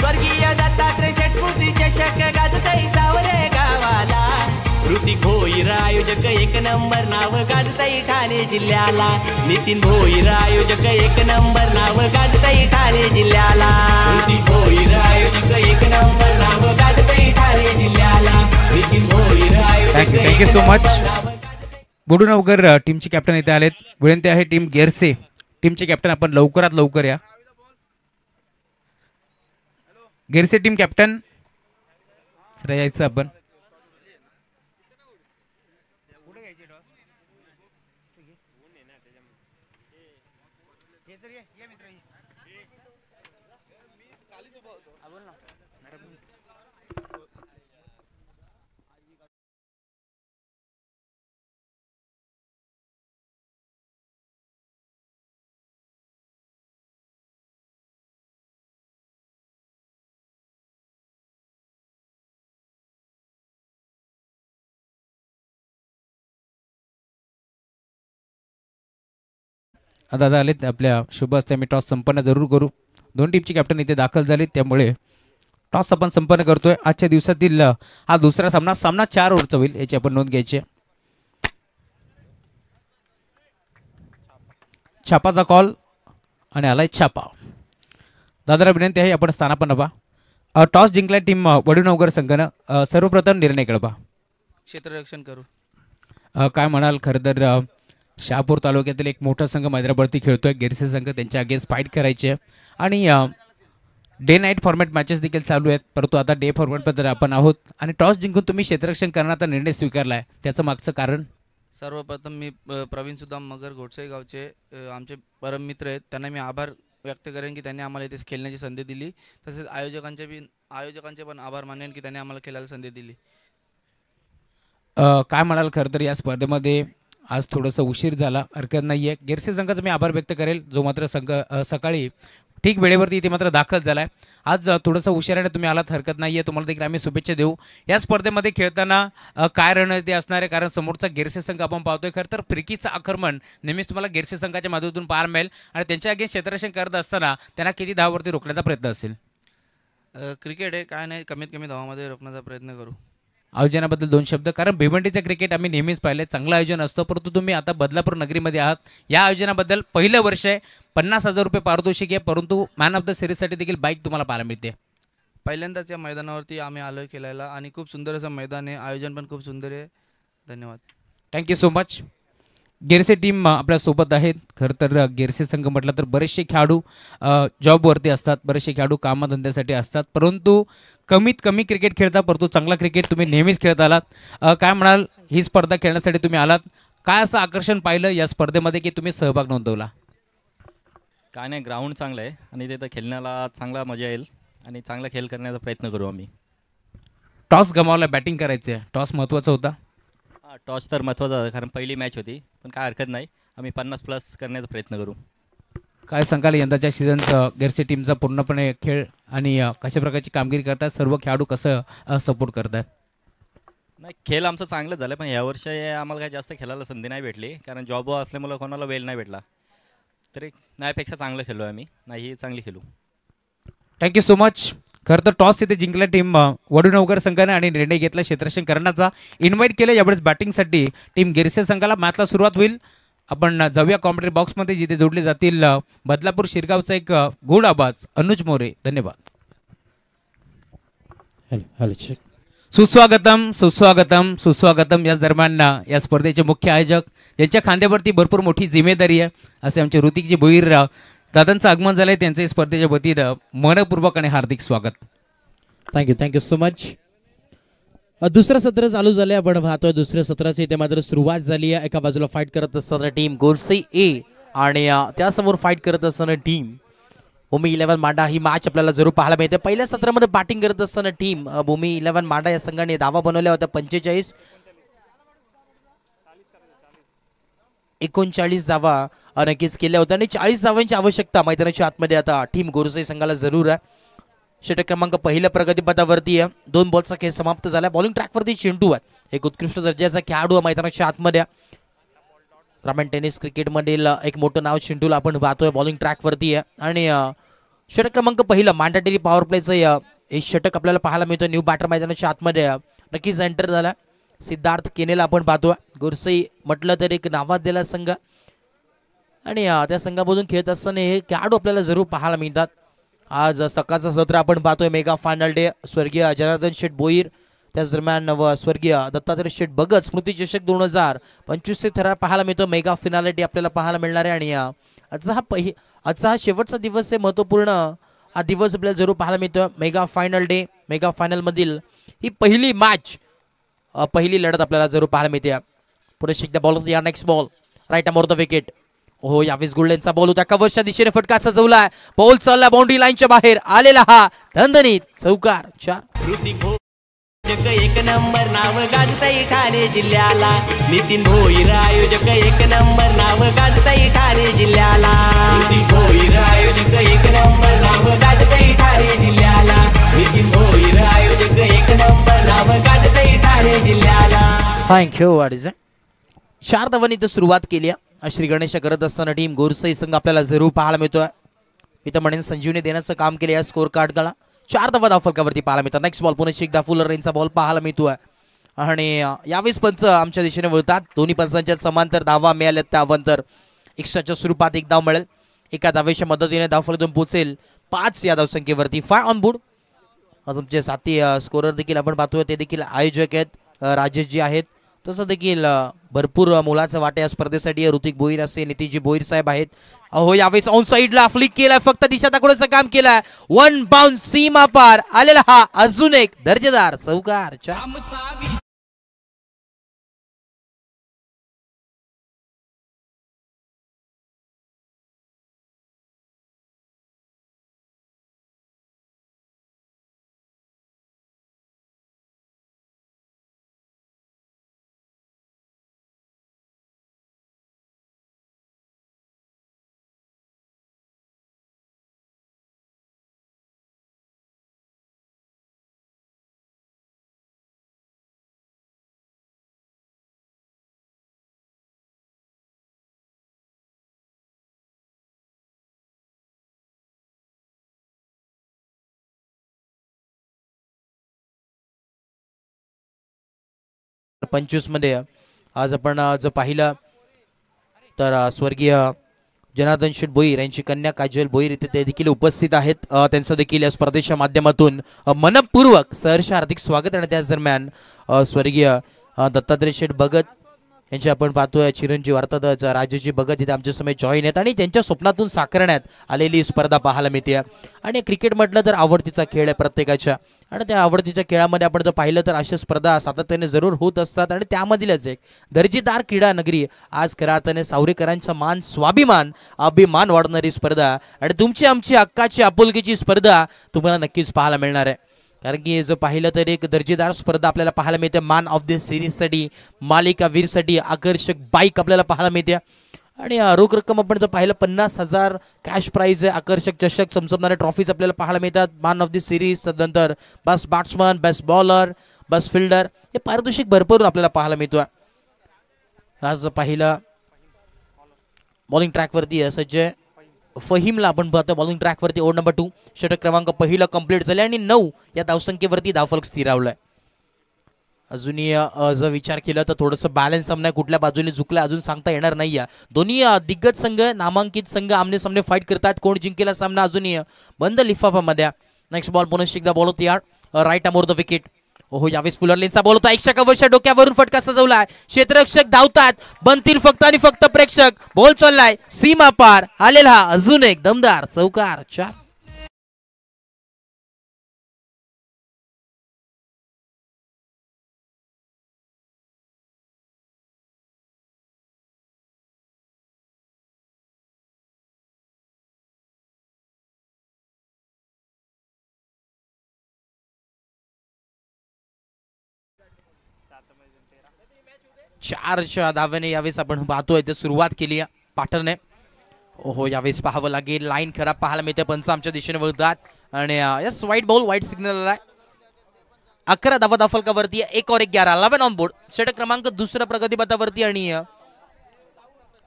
स्वर्गीय दत्तात्रय षटस्फूर्ती चषक गाजतई सावरे गावाला. ऋतिक भोईर आयोजक एक नंबर नाव गाजतई ठाणे जिल्ह्याला. नितीन भोईर आयोजक एक नंबर नाव गाजतई ठाणे जिल्ह्याला. ऋतिक भोईर आयोजक एक नंबर नाव गाजतई ठाणे जिल्ह्याला. नितीन भोईर आयोजक. Thank you so much. वडूनवकर टीमचे कॅप्टन इथे आलेत. विनंती आहे टीम गेरसे टीमचे कॅप्टन आपण लवकरात लवकर या. गेरसे टीम कॅप्टन सर यायचं आपण. दादा आलेत आपल्या शुभ असते. आम्ही टॉस संपन्न जरूर करू. 2 टीमची कॅप्टन इथे दाखल झालीत त्यामुळे टॉस आपण संपन्न करतोय. आजच्या दिवसातील हा दुसरा सामना 4 ओव्हरचा होईल याची आपण नोंद घ्यायची. छापाचा कॉल आणि आलाय छापा. दादाला विनंती आहे आपण स्थानापन्न व्हा. टॉस जिंकलाय टीम वडूनवकर संघानं. सर्वप्रथम निर्णय कळवा. क्षेत्ररक्षण करू. काय म्हणाल? खरं तर शहापूर तालुक्यातील एक मोठा संघ मैदानावरती खेळतोय, गिरसे संघ. त्यांच्या अगेन्स्ट फाईट करायची आहे आणि डे नाईट फॉर्मॅट मॅचेस देखील चालू आहेत, परंतु आता डे फॉर्मॅटमध्ये आपण आहोत आणि टॉस जिंकून तुम्ही क्षेत्ररक्षण करण्याचा निर्णय स्वीकारला आहे, त्याचं मागचं कारण? सर्वप्रथम मी प्रवीण सुदाम मगर घोटसई गावचे आमचे परम मित्र आहेत, त्यांना मी आभार व्यक्त करेन की त्यांनी आम्हाला इथे खेळण्याची संधी दिली. तसेच आयोजकांचे पण आभार मानेन की त्यांनी आम्हाला खेळायला संधी दिली. काय म्हणाल? खरं तर या स्पर्धेमध्ये आज थोडंसं उशीर झाला, हरकत नाही आहे. गिरसे संघाचा मी आभार व्यक्त करेल, जो मात्र संघ सकाळी ठीक वेळेवरती इथे मात्र दाखल झाला आहे. आज थोडंसं उशिराने तुम्ही आलात, हरकत नाही आहे. तुम्हाला देखील आम्ही शुभेच्छा देऊ. या स्पर्धेमध्ये खेळताना काय रणनीती असणार आहे? कारण समोरचा गिरसे संघ आपण पाहतोय. खरं तर फिरकीचं आक्रमण नेहमीच तुम्हाला गिरसे संघाच्या माध्यमातून पाहायला मिळेल आणि त्यांच्या अगेन्स्ट क्षेत्ररक्षण करत असताना त्यांना किती धावावरती रोखण्याचा प्रयत्न असेल? क्रिकेट आहे, काय नाही, कमीत कमी धावामध्ये रोखण्याचा प्रयत्न करू. आयोजनाबद्दल 2 शब्द. कारण भिवंडीचं क्रिकेट आम्ही नेहमीच पाहिलं, चांगलं आयोजन असतं, परंतु तुम्ही आता बदलापूर नगरीमध्ये आहात. या आयोजनाबद्दल पहिलं वर्ष आहे, 50,000 रुपये पारितोषिक आहे, परंतु मॅन ऑफ द सिरीजसाठी देखील बाईक तुम्हाला पाहायला मिळते. पहिल्यांदाच या मैदानावरती आम्ही आलो आहे खेळायला आणि खूप सुंदर असं मैदान आहे, आयोजन पण खूप सुंदर आहे. धन्यवाद. Thank you so much. गिरसे टीम आपल्यासोबत आहेत. खरं तर गिरसे संघ म्हटलं तर बरेचसे खेळाडू जॉबवरती असतात, बरेचसे खेळाडू कामधंद्यासाठी असतात, परंतु कमीत कमी क्रिकेट खेळता, परंतु चांगला क्रिकेट तुम्ही नेहमीच खेळत आलात. काय म्हणाल? ही स्पर्धा खेळण्यासाठी तुम्ही आलात, काय असं आकर्षण पाहिलं या स्पर्धेमध्ये की तुम्ही सहभाग नोंदवला? काय नाही, ग्राउंड चांगलं आहे आणि तिथं खेळण्याला चांगला मजा येईल आणि चांगला खेळ करण्याचा प्रयत्न करू आम्ही. टॉस गमावला, बॅटिंग करायचं आहे, टॉस महत्त्वाचा होता. हां, टॉस तर महत्त्वाचा होता कारण पहिली मॅच होती, पण काय हरकत नाही, आम्ही 50+ करण्याचा प्रयत्न करू. काय सांगाल यंदाच्या गिरसे टीमचा पूर्णपणे खेळ आणि कशा प्रकारची कामगिरी करतात, सर्व खेळाडू कसं सपोर्ट करतात? नाही, खेळ आमचं चांगलं झालं, पण यावर्षी आम्हाला काय जास्त खेळायला संधी नाही भेटली कारण जॉबवर असल्यामुळं कोणाला वेळ नाही भेटला. तरी नाहीपेक्षा चांगलं खेळलो आहे आम्ही, नाही चांगली खेळू. Thank you so much. खरं तर टॉस इथे जिंकला टीम वडूनवकर संघाने आणि निर्णय घेतला क्षेत्ररक्षण करण्याचा, इन्व्हाइट केलं यावेळेस बॅटिंगसाठी टीम गिरसे संघाला. मॅचला सुरुवात होईल. आपण जाऊया कॉमेंट्री बॉक्समध्ये, जिथे जोडले जातील बदलापूर शिरगावचा एक गोड आवाज, अनुज मोरे. धन्यवाद. सुस्वागतम सुस्वागतम सुस्वागतम. याच दरम्यान या स्पर्धेचे मुख्य आयोजक, यांच्या खांद्यावरती भरपूर मोठी जिम्मेदारी आहे, असे आमचे ऋतिकजी भोईर दादांचं आगमन झालंय. त्यांचे स्पर्धेच्या वतीनं मनपूर्वक आणि हार्दिक स्वागत. Thank you so much. दुसरं सत्र चालू झालं, आपण पाहतोय दुसऱ्या सत्राची इथे मात्र सुरुवात झाली आहे. एका बाजूला फाईट करत असताना टीम गोरसई ए आणि त्यासमोर फाईट करत असताना टीम भूमी 11 मांडा. ही मॅच आपल्याला जरूर पाहायला मिळते. पहिल्या सत्रामध्ये बॅटिंग करत असताना टीम भूमी 11 मांडा या संघाने धावा बनवल्या होत्या 45. 39 धावा नक्कीच केल्या होत्या आणि 40 धावांची आवश्यकता मैदानाच्या आतमध्ये आता टीम गोरसई संघाला जरूर आहे. षटक क्रमांक पहिल्या प्रगतीपथावरती आहे. 2 बॉलचा खेळ समाप्त झाला. बॉलिंग ट्रॅकवरती चिंटू आहे, एक उत्कृष्ट दर्जाचा खेळाडू मैदानाच्या आतमध्ये. ग्रामीण टेनिस क्रिकेटमधील एक मोठं नाव चिंटूला आपण पाहतोय, बॉलिंग ट्रॅकवरती आहे. आणि षटक क्रमांक पहिलं मांडाटेरी पॉवर प्लेचं हे षटक आपल्याला पाहायला मिळतं. न्यू बॅटर मैदानाच्या आतमध्ये नक्कीच एंटर झाला. सिद्धार्थ केनेला आपण पाहतोय. गोरसई म्हटलं तर एक नावाजलेला संघ आणि त्या संघामधून खेळत असताना हे खेळाडू आपल्याला जरूर पाहायला मिळतात. आज सकाळचं सत्र आपण पाहतोय, मेगा फायनल डे. स्वर्गीय जनार्दन शेठ भोईर, त्याच दरम्यान स्वर्गीय दत्तात्रय शेठ भगत स्मृती चषक 2025 चे थरार पाहायला मिळतो. मेगा फिनालिटी आपल्याला पाहायला मिळणार आहे आणि आजचा हा शेवटचा दिवस आहे, महत्त्वपूर्ण हा दिवस आपल्याला जरूर पाहायला मिळतो. Mega final day, mega final मधील ही पहिली मॅच, पहिली लढत आपल्याला जरूर पाहायला मिळते. पुढे शिकता बॉल होती, या next ball right arm over the wicket. हो, यावेळेस गुल्डेनचा बॉल होता, कव्हरच्या दिशेने फटका सजवलाय, बॉल चालला बाउंड्री लाईनच्या बाहेर आलेला हा धंदनीत चौकार. 4 एक नंबर नाव गाजतई ठाणे जिल्ह्याला. नितीन भोईर आयोजक एक नंबर नाव गाजतई ठाणे जिल्ह्याला. नितीन भोईर आयोजक एक नंबर नाव गाजतई ठाणे जिल्ह्याला. नितीन भोईर आयोजक एक नंबर नाव गाजतई ठाणे जिल्ह्याला. थँक्यू. 4 धावांनी इथं सुरुवात केली आहे. श्री गणेश करत असताना टीम गोरसई संघ आपल्याला जरूर पाहायला मिळतोय. इथं म्हणेन संजीवने देण्याचं काम केलं या स्कोर कार्डला. 4 धावा धावफलकावरती पाहायला मिळतात. नेक्स्ट बॉल पुणे एकदा फुलर रेंजचा बॉल पाहायला मिळतोय आणि यावेळेस पंच आमच्या दिशेने वळतात. दोन्ही पंचांच्या समांतर धावा मिळाल्यात, त्यानंतर एक्स्ट्राच्या स्वरूपात एक धाव मिळेल. एका धावेच्या मदतीने धावफलकातून पोहोचेल 5 या धावसंख्येवरती. 5 ऑन बोर्ड. आमचे साथी स्कोरर देखील आपण पाहतोय, ते देखील आयोजक आहेत राजेशजी आहेत, तसं देखील भरपूर मोलाचा वाटा या स्पर्धेसाठी ऋतिक भोईर असे नितीनजी भोईर साहेब आहेत. अहो यावेळेस ऑन साईडला फ्लिक केलाय, फक्त दिशा दाखवण्याचं काम केलंय. वन बाउंस सीमा पार आलेला हा अजून एक दर्जेदार चौकार. पंचवीस मध्ये आज आपण जर पाहिलं तर स्वर्गीय जनार्दन शेठ भोईर यांची कन्या काजल भोईर इथे ते देखील उपस्थित आहेत. त्यांचं देखील या स्पर्धेच्या माध्यमातून मनपूर्वक सहर्ष हार्दिक स्वागत. आणि त्याच दरम्यान स्वर्गीय दत्तात्रय शेठ भगत यांचे आपण पाहतोय चिरंजीव अर्थातच राजेशजी भगत इथे आमच्या समोर जॉईन आहेत आणि त्यांच्या स्वप्नातून साकारण्यात आलेली स्पर्धा पाहायला मिळते. आणि क्रिकेट म्हटलं तर आवडतीचा खेळ आहे प्रत्येकाच्या, आणि त्या आवडतीच्या खेळामध्ये आपण जर पाहिलं तर अशा स्पर्धा सातत्याने जरूर होत असतात. आणि त्यामधीलच एक दर्जेदार क्रीडा नगरी आज खऱ्या अर्थाने सावरेकरांचा मान स्वाभिमान अभिमान वाढणारी स्पर्धा आणि तुमची आमची हक्काची आपुलकीची स्पर्धा तुम्हाला नक्कीच पाहायला मिळणार आहे. कारण की जर पाहिलं तर एक दर्जेदार स्पर्धा आपल्याला पाहायला मिळते. मॅन ऑफ द सिरीजसाठी मालिका वीरसाठी आकर्षक बाईक आपल्याला पाहायला मिळते. आणि रोख रक्कम आपण जर पाहिलं 50,000 कॅश प्राईज आहे. आकर्षक चषक चमचमणारे ट्रॉफीज आपल्याला पाहायला मिळतात. मॅन ऑफ द सिरीज, त्यानंतर best batsman, best bowler, best fielder हे पारितोषिक भरपूर आपल्याला पाहायला मिळतो. आज पाहिलं बॉलिंग ट्रॅकवरती सज्जय फहीमला आपण पाहतो बॉलिंग ट्रॅकवरती ओव्हर नंबर 2 षटक क्रमांक पहिला कंप्लीट झाले आणि 9 या धावसंख्येवरती धावफलक स्थिरावलाय. अजूनही जर विचार केला तर थोडंसं बॅलन्स सामना कुठल्या बाजूने झुकला अजून सांगता येणार नाही. दोन्ही दिग्गज संघ नामांकित संघ आमने सामने फाईट करतात. कोण जिंकेला सामना अजूनही बंद लिफाफामध्ये. नेक्स्ट बॉल पुन्हा एकदा बॉल होती राईट अमोर द विकेट. ओहो यावेळेस फुलरलेनचा बॉल होता. 100 डोक्यावरून फटका सजवलाय. क्षेत्ररक्षक धावतात, बनतील फक्त आणि फक्त प्रेक्षक. बॉल चाललाय सीमा पार आलेला अजून एक दमदार चौकार. 4 4च्या धावेने यावेळेस आपण पाहतोय ते सुरुवात केली पाटरने. ओहो यावेळेस पाहावं लागेल लाईन खराब पाहायला मिळते. पंच आमच्या दिशेने वळतात आणि यस वाईट बॉल वाईट सिग्नल आलाय. 11 धावा धावफलकावरती 1 और 11 11 ऑन बोर्ड. षटक क्रमांक दुसऱ्या प्रगतीपथावरती आणि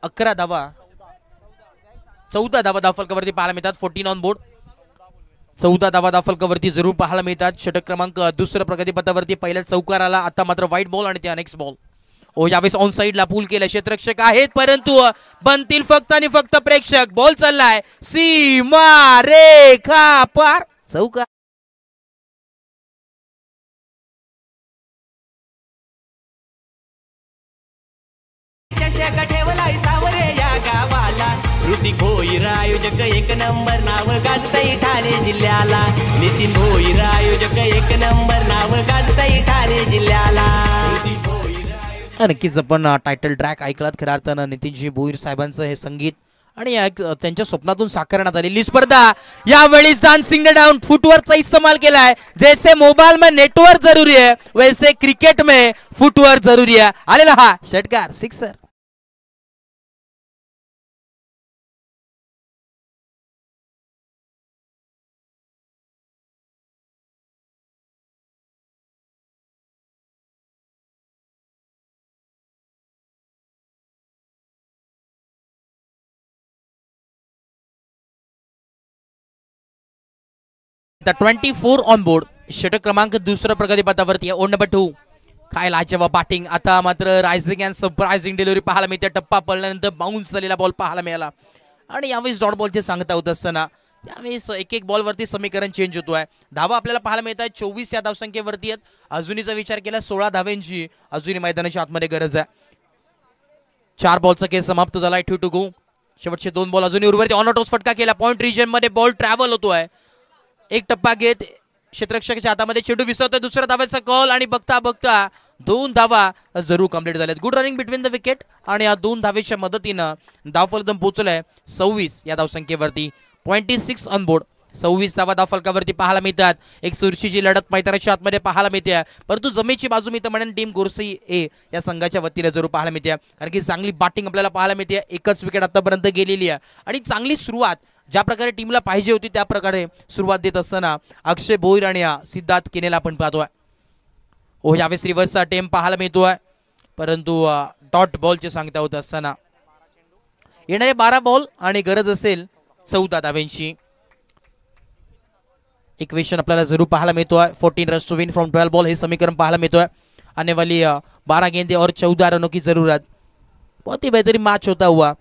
11 धावा 14 धावा धावफलकावरती पाहायला मिळतात. 14 ऑन बोर्ड. 14 धावा धावफलकावरती जरूर पाहायला मिळतात. षटक क्रमांक दुसऱ्या प्रगतीपथावरती पहिल्या चौकार आला. आता मात्र व्हाईट बॉल आणि त्या नेक्स्ट बॉल. ओ यावेळेस ऑन साइडला पूल केलं. क्षेत्ररक्षक आहेत परंतु बनतील फक्त आणि फक्त प्रेक्षक. बॉल चाललाय सीमा रेखा पार चौकार. चषक ठेवलाय सावरे या गावाला. ऋतिक भोईर आयोजक एक नंबर नाव गाजतई ठाणे जिल्ह्याला. नितीन भोईर आयोजक एक नंबर नाव गाजतई ठाणे जिल्ह्याला. नक्कीच आपण टायटल ट्रॅक ऐकलात. खऱ्या अर्थानं नितीनजी भोईर साहेबांचं हे संगीत आणि त्यांच्या स्वप्नातून साकारण्यात आलेली स्पर्धा. यावेळी डान्सिंग डाउन फुटवर्कचा इस्तेमाल केलाय. जैसे मोबाइल में नेटवर्क जरूरी है वैसे क्रिकेट में फुटवर्क जरूरी है. आलेला हा षटकार सिक्सर. The 24 on board. षटक क्रमांक दुसऱ्या प्रगतीपथावरती ओव्हर नंबर 2. काय लाजवाब बॅटिंग. आता मात्र रायझिंग अँड सरप्राइझिंग डिलिव्हरी पाहायला मिळते. टप्पा पडल्यानंतर बाउन्स झालेला बॉल पाहायला मिळाला आणि यावेळेस डॉट बॉलचे सांगता होत असताना त्यावेळेस एक एक बॉलवरती समीकरण चेंज होतोय. धावा आपल्याला पाहायला मिळत आहेत 24 या धावसंख्येवरती आहेत. अजूनचा विचार केला 16 धाव्यांची अजूनही मैदानाच्या आतमध्ये गरज आहे. 4 बॉलचा खेळ समाप्त झालाय. 2 to go. शेवटचे 2 बॉल अजूनही उर्वरित. ऑनटॉस फटका केला. पॉइंट रिजन मध्ये बॉल ट्रॅव्हल होतोय. एक टप्पा घेत क्षेत्ररक्षकाच्या हातामध्ये चेंडू विसरतोय. दुसऱ्या धाव्याचा कॉल आणि बघता बघता 2 धावा जरूर कंप्लीट झाल्यात. Good running between the wicket आणि या 2 धावेच्या मदतीनं धावफलक पोहोचलाय 26 या धावसंख्येवरती. 26 ऑन बोर्ड. 26 धावा धावफलकावरती पाहायला मिळतात. एक चुरशीची लढत मैदानाच्या आतमध्ये पाहायला मिळते. परंतु जमेची बाजू मी तर म्हणेन टीम गोरसई ए या संघाच्या वतीने जरूर पाहायला मिळते. कारण की चांगली बॅटिंग आपल्याला पाहायला मिळते. एकच विकेट आतापर्यंत गेलेली आहे आणि चांगली सुरुवात ज्या प्रकारे टीमला पाहिजे होती त्या प्रकारे सुरुवात देत असताना अक्षय भोईर आणि सिद्धार्थ केनेला आपण पाहतोय. यावेळेस रिव्हर्सचा अटेम्प्ट पाहायला मिळतोय. परंतु डॉट बॉलची सांगता होत असताना येणारे 12 बॉल आणि गरज असेल 14 धाव्यांची. इक्वेशन आपल्याला जरूर पाहायला मिळतोय. 14 runs to win from 12 ball हे समीकरण पाहायला मिळतोय. आने वाली 12 गेंदे और 14 रनों की जरूरत. बहुत ही बेहतरीन मैच होता हुआ.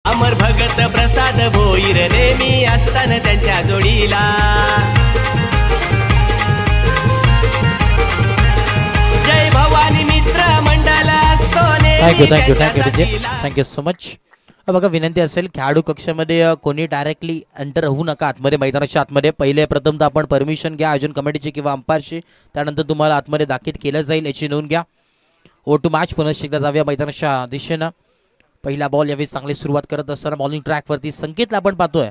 अमर भगत प्रसाद भोईर नेहमी असताना त्यांच्या जोडीला. जय भवानी मित्र मंडळ असतो thank you thank you thank you Vijay. Thank you so much. बघा विनंती असेल खेळाडू कक्षामध्ये कोणी डायरेक्टली एंटर होऊ नका आतमध्ये मैदानाच्या आतमध्ये. पहिले प्रथमतः आपण परमिशन घ्या आयोजन कमिटीची किंवा अंपायरची. त्यानंतर तुम्हाला आतमध्ये दाखल केलं जाईल याची नोंद घ्या. ओ टू मॅच पुन्हा एकदा जाऊया मैदानाच्या दिशेनं. पहिला बॉल यावेळी चांगली सुरुवात करत असताना बॉलिंग ट्रॅकवरती संकेतला आपण पाहतोय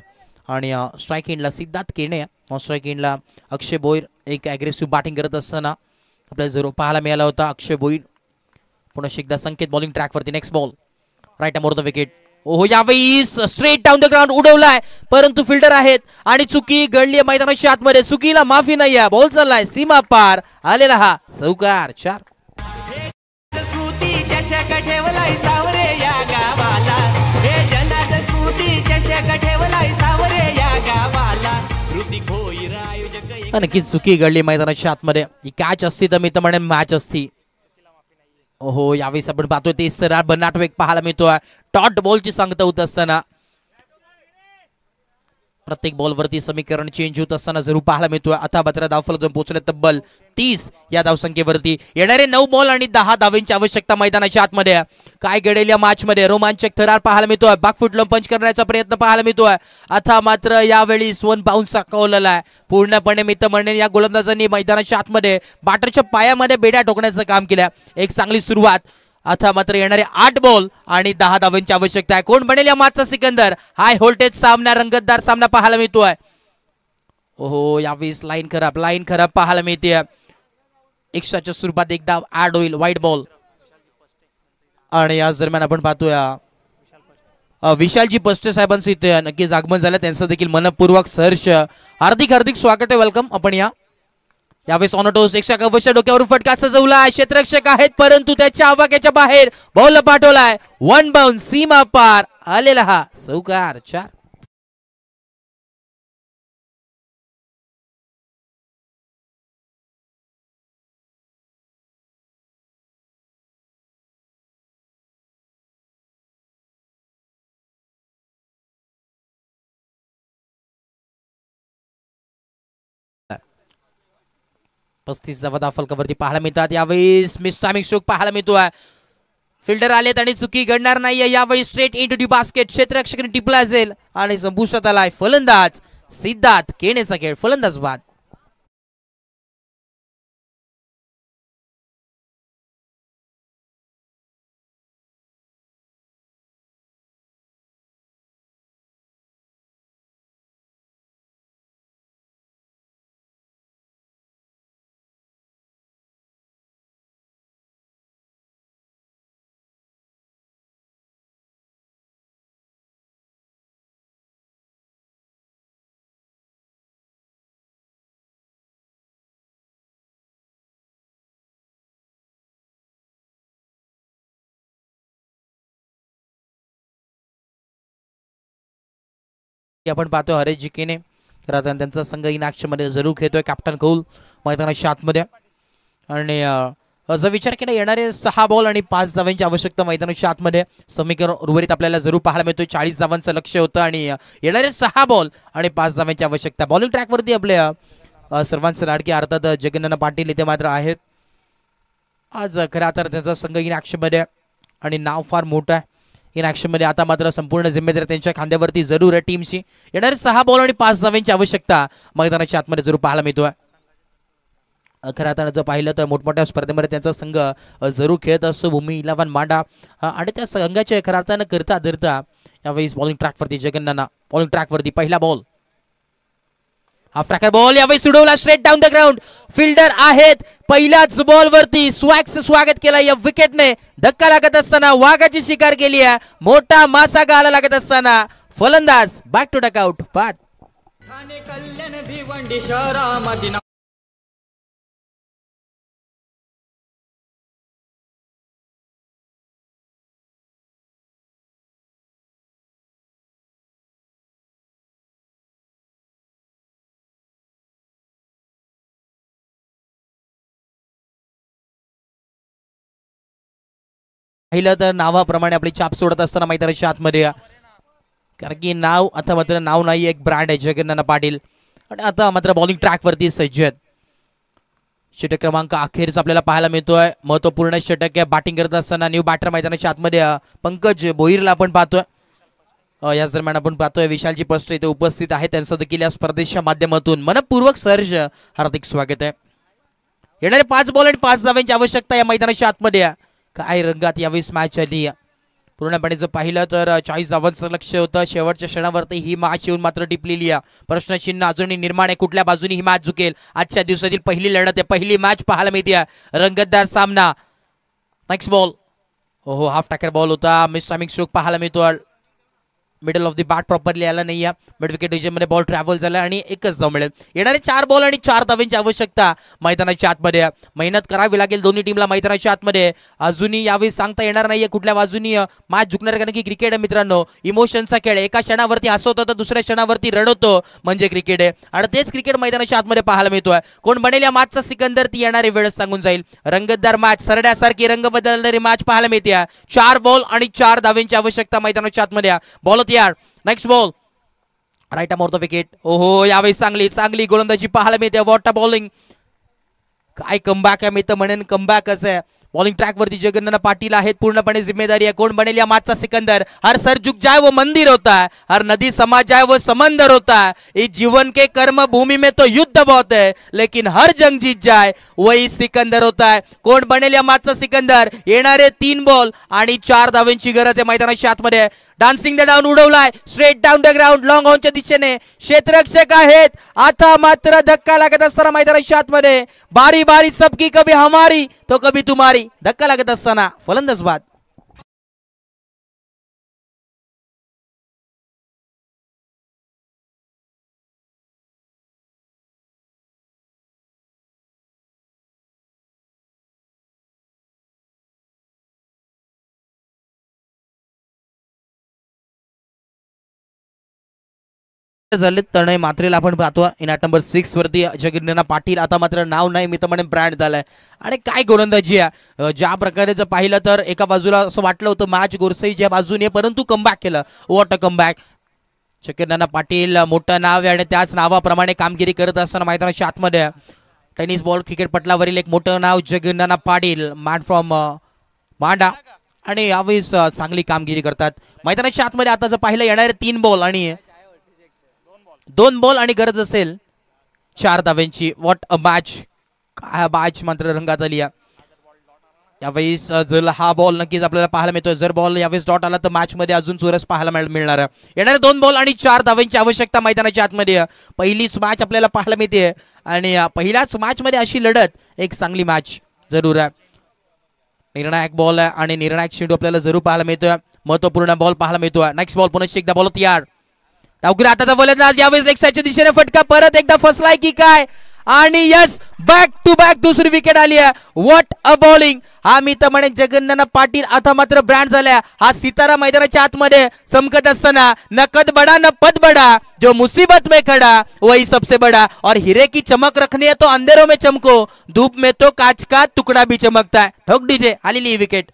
आणि स्ट्राईक एंडला सिद्धार्थ केने. स्ट्राईक एंडला अक्षय भोईर एक ॲग्रेसिव्ह बॅटिंग करत असताना आपल्याला जरूर पाहायला मिळाला होता. अक्षय भोईर पुन्हा एकदा संकेत बॉलिंग ट्रॅकवरती. Next ball right more the wicket. यावेळी स्ट्रेट डाऊन द ग्राउंड उडवलाय परंतु फिल्डर आहेत आणि चुकी घडली मैदानाच्या आतमध्ये. चुकीला माफी नाही आहे. बॉल चाललाय सीमा पार आलेला हा चौकार. 4 चषक ठेवलाय सावरे या गावाला. हे जनात स्फूर्ती चषक ठेवलाय सावरे या गावाला. ऋतिक भोईर आयोजक. नक्कीच चुकी घडली मैदानाच्या आतमध्ये. ही कॅच असती तर मी तर म्हणेन मॅच असती. यावेळेस आपण पाहतोय ते सरळ बनाट वेग पाहायला मिळतोय. डॉट बॉलची सांगता होत असताना प्रत्येक बॉलवरती समीकरण चेंज होत असताना जरूर पाहायला मिळतोय. आता मात्र धावफलक पोहोचले तब्बल 30 या धावसंख्येवरती. येणारे 9 बॉल आणि 10 धावांची आवश्यकता मैदानाच्या आतमध्ये. काय घडेल या मॅच मध्ये रोमांचक थरार पाहायला मिळतोय. बॅकफुट पंच करण्याचा प्रयत्न पाहायला मिळतोय. आता मात्र यावेळी स्वन बाउन्सचा कॉल आलाय. पूर्णपणे मी तर म्हणेन या गोलंदाजांनी मैदानाच्या आतमध्ये बॅटरच्या पायामध्ये बेड्या ठोकण्याचं काम केलं. एक चांगली सुरुवात. आता मात्र येणारे 8 बॉल आणि 10 धावांची आवश्यकता आहे. कोण बनेल या मॅचचा सिकंदर. हाय व्होल्टेज सामना रंगतदार सामना पाहायला मिळतोय. यावेळेस लाईन खराब पाहायला मिळते. एक्स्ट्राच्या स्वरूपात एक धाव ऍड होईल. व्हाईट बॉल आणि या दरम्यान आपण पाहतोय विशालजी पस्टे साहेबांचं इथे नक्कीच आगमन झालं. त्यांचं देखील मनपूर्वक सहर्ष हार्दिक स्वागत आहे. वेलकम. आपण यावेळेस ऑनटोस एक कवच्या डोक्यावरून फटका सजवला. क्षेत्ररक्षक आहेत परंतु त्याच्या आवाक्याच्या बाहेर बॉल पाठवलाय. 1 बाउन्स सीमा पार आलेला हा चौकार. 4 35 धावा फलकावरती पाहायला मिळतात. यावेळेस मिस टायमिंग स्ट्रोक पाहायला मिळतोय. फिल्डर आलेत आणि चुकी घडणार नाहीये. यावेळी स्ट्रेट इनटू दी बास्केट क्षेत्ररक्षकाने टिपला असेल आणि संपुष्टात आलाय फलंदाज सिद्धार्थ केणेचा खेळ, फलंदाज बाद. आपण पाहतोय हरेश जिकेने, तर आता त्यांचा संघ इन मध्ये जरूर खेळतोय. कॅप्टन कौल मैदानाच्या आतमध्ये. आणि जर विचार केला येणारे 6 बॉल आणि 5 धावांची आवश्यकता मैदानाच्या आतमध्ये समीकरण उर्वरित आपल्याला जरूर पाहायला मिळतोय. 40 धावांचं लक्ष होतं आणि येणारे 6 बॉल आणि 5 धावांची आवश्यकता. बॉलिंग ट्रॅकवरती आपल्या सर्वांचे लाडके अर्थात जगन्नाथ पाटील इथे मात्र आहेत आज. खऱ्या तर त्यांचा संघ इन मध्ये आणि नाव फार मोठं आहे इन मध्ये. आता मात्र संपूर्ण जिम्मेदारी त्यांच्या खांद्यावरती जरूर आहे टीमची. येणारे 6 बॉल आणि 5 धावांची आवश्यकता मैदानाच्या आतमध्ये जरूर पाहायला मिळतोय. खरं आता जर पाहिलं तर मोठमोठ्या स्पर्धेमध्ये त्यांचा संघ जरूर खेळत असतो. भूमी 11 मांडा आणि त्या संघाचे खऱ्या अर्थानं करता धरता यावेळी बॉलिंग ट्रॅकवरती जगन्नाना. बॉलिंग ट्रॅकवरती पहिला बॉल, हाफ ट्रॅकर बॉल यावेळी सुडवला straight down the ground. Fielder आहेत पहिल्याच बॉल वरती. स्वागत केला या विकेटने. धक्का लागत असताना वाघाची शिकार केली आहे. मोठा मासा गाला लागत असताना फलंदाज बॅक टू डकआउट बाद. कल्याण भिवंडी शहरामध्ये पाहिलं तर नावाप्रमाणे आपली छाप सोडत असताना मैदानाच्या आतमध्ये, कारण की नाव आता मात्र नाव नाही, एक ब्रँड आहे जगन्नाथ पाटील. आणि आता मात्र बॉलिंग ट्रॅकवरती सज्ज आहेत. षटक क्रमांक अखेरच आपल्याला पाहायला मिळतोय. महत्वपूर्ण षटक आहे. बॅटिंग करत असताना न्यू बॅटर मैदानाच्या आतमध्ये पंकज भोईरला आपण पाहतोय. याच दरम्यान आपण पाहतोय विशालजी पस्ट इथे उपस्थित आहे. त्यांचं देखील या स्पर्धेच्या माध्यमातून मनपूर्वक सहर्ष हार्दिक स्वागत आहे. येणारे 5 बॉल आणि 5 धावांची आवश्यकता या मैदानाच्या आतमध्ये. काय रंगात यावेळी मॅच आली पूर्णपणे. जर पाहिलं तर 40 धावांचं लक्ष होतं. शेवटच्या क्षणावरती ही मॅच येऊन मात्र टिपलेली आहे. प्रश्नचिन्ह अजूनही निर्माण आहे, कुठल्या बाजूने ही मॅच झुकेल. आजच्या दिवसातील पहिली लढत आहे, पहिली मॅच पाहायला मिळते. रंगतदार सामना. नेक्स्ट बॉल, हो हाफ टॅकर बॉल होता. मिस टायमिंग स्ट्रोक पाहायला मिळतो. Middle of the bat properly आला नाही आहे. मिड विकेट रिजनमध्ये बॉल ट्रॅव्हल झाला आणि एकच धाव मिळेल. येणारे 4 बॉल आणि 4 धावांची आवश्यकता मैदानाच्या आतमध्ये. मेहनत करावी लागेल दोन्ही टीमला मैदानाच्या आतमध्ये. अजूनही यावेळी सांगता येणार नाहीये कुठल्या बाजूनी मॅच झुकणार, कारण की क्रिकेट आहे मित्रांनो, इमोशनचा खेळ. एका क्षणावरती हसवतो तर दुसऱ्या क्षणावरती रडवतो, म्हणजे क्रिकेट आहे. आणि तेच क्रिकेट मैदानाच्या आतमध्ये पाहायला मिळतोय. कोण बनेल या मॅचचा सिकंदर ती येणारी वेळच सांगून जाईल. रंगतदार मॅच, सरड्यासारखी रंग बदलणारी मॅच पाहायला मिळते. 4 बॉल आणि 4 धावांची आवश्यकता मैदानाच्या आतमध्ये. बॉल यार next ball right arm off the wicket. ओहो यावेळी चांगली गोलंदाजी पाहायला मिळते. वॉटर बॉलिंग, काय कमबॅक आहे, मी तर म्हणेन कमबॅकच आहे. बॉलिंग ट्रॅकवरती जगन्नाथ पाटील आहेत. पूर्णपणे जिम्मेदारी आहे. कोण बनेल या मॅचचा सिकंदर. हर सर झुक जाए वो मंदिर होता है, हर नदी समा जाए वो समंदर होता है. इस जीवन के कर्म भूमि में तो युद्ध बहुत है, लेकिन हर जंग जीत जाए वही सिकंदर होता है. कोण बनेल या मॅचचा सिकंदर. येणारे 3 बॉल आणि 4 धावांची गरज आहे मैदानाच्या आतमध्ये. डान्सिंग द डाऊन उडवलाय straight down the ground long ऑनच्या दिशेने. क्षेत्ररक्षक आहेत. आता मात्र धक्का लागत असताना मैदानाच्या आतमध्ये. बारी बारी सबकी, कभी हमारी तो कभी तुम्हारी. धक्का लागत असताना फलंदाज बाद. झाले तणय मात्रेला आपण पाहतो. इनाट नंबर 6 वरती जगन्नाथ पाटील. आता मात्र नाव नाही, मी तर म्हणेन ब्रँड झालाय. आणि काय गोलंदाजी आहे. ज्या प्रकारे जर पाहिलं तर एका बाजूला असं वाटलं होतं मॅच गोरसाईच्या बाजूने, परंतु कमबॅक केलं. What a comeback. Jagannath Patil मोठं नाव आहे आणि त्याच नावाप्रमाणे कामगिरी करत असताना मैदानाच्या आतमध्ये. टेनिस बॉल क्रिकेट पटलावरील एक मोठं नाव जगन्नाथ पाटील, मॅन फ्रॉम मांडा. आणि यावेळी चांगली कामगिरी करतात मैदानाच्या आतमध्ये. आता जर पाहिलं येणारे 3 बॉल आणि 2 बॉल आणि गरज असेल 4 धाव्यांची. What a match. काय मॅच मात्र रंगात आली यावेळेस. जर हा बॉल नक्कीच आपल्याला पाहायला मिळतोय. जर बॉल यावेळेस डॉट आला तर मॅच मध्ये अजून चोरस पाहायला मिळणार आहे. येणारे 2 बॉल आणि 4 धाव्यांची आवश्यकता मैदानाच्या आतमध्ये. पहिलीच मॅच आपल्याला पाहायला मिळते आणि पहिल्याच मॅच मध्ये अशी लढत एक चांगली मॅच जरूर आहे. निर्णायक बॉल आहे आणि निर्णायक चेंडू आपल्याला जरूर पाहायला मिळतोय. महत्वपूर्ण बॉल पाहायला मिळतोय. नेक्स्ट बॉल पुन्हा एकदा बॉल तयार. डावखुरी आताचा फलंदाज यावेळेस लेग साईडच्या दिशेने फटका परत एकदा फसलाय की काय आणि यस बॅक टू बॅक दुसरी विकेट आली आहे. What a bowling. हा मी तर म्हणेन जगन्नाथ पाटील आता मात्र ब्रँड झाल्या. हा सितारा मैदानाच्या आतमध्ये चमकत असताना न कद बडा न पद बडा जो मुसीबत में खड़ा वही सबसे बड़ा और हीरे की चमक रखनी है तो अंधेरों में चमको धूप में तो कांच का टुकड़ा भी चमकता है. ठोक डीजे. आलेली विकेट.